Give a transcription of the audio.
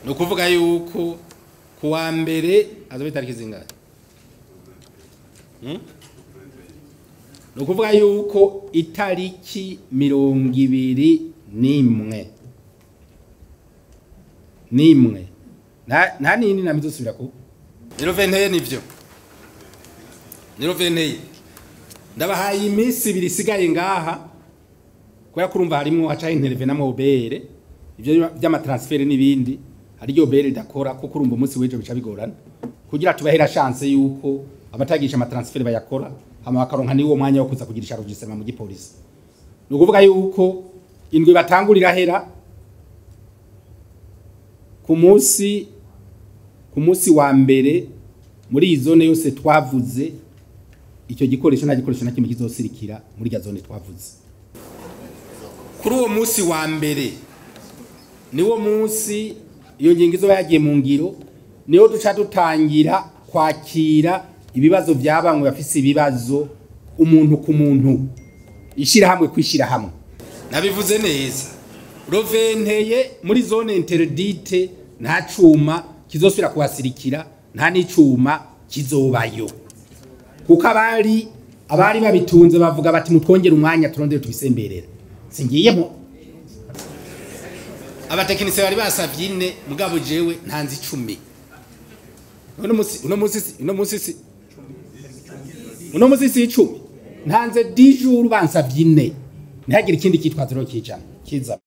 no kuvuga yuko kuwa mbere azobe tariki zingahe no kuvuga yuko itariki 21 nimwe nta nini namizosubira ku niroventeye nivyo niroventeye ndabahaye iminsi ibiri isigaye ngaha kwa kurumva harimo haca interve na mobere ivyo by'amatransfer n'ibindi hariyo bere dakora ko kurumva umunsi wejo bica bigorana kugira tubahera chance yuko abatagisha amatransfer bayakora hama bakaronka niwo mwanya wo kuza kugirisha regisema mu gipolisi no kuvuga yuko indwe batangurira hera ku munsi wa mbere muri iyi zone yose twavuze icyo gikoresho nta gikoresho na kimwe kizosirikira muri ya zone twavuze kuri uwo munsi wa mbere niwo munsi iyo ngingo izoba yagiye mu ngiro niyo duca dutangira kwakira ibibazo by'abamwe bafise ibibazo umuntu ku muntu ishira hamwe kwishira hamwe nabivuze neza roventeye muri zone interdite nta cuma kizosubira kuhasirikira nta n'icuma kizobayo kuko abari babitunze bavuga bati mutwongera umwanya turondere tubisemberera singiyemo abatekinisiye bari basavye ine mugabo jewe ntanzi 10 uno musi si 10 ntanze 10 jours bansavye ine ntihagire ikindi kitwaziro kijana kiza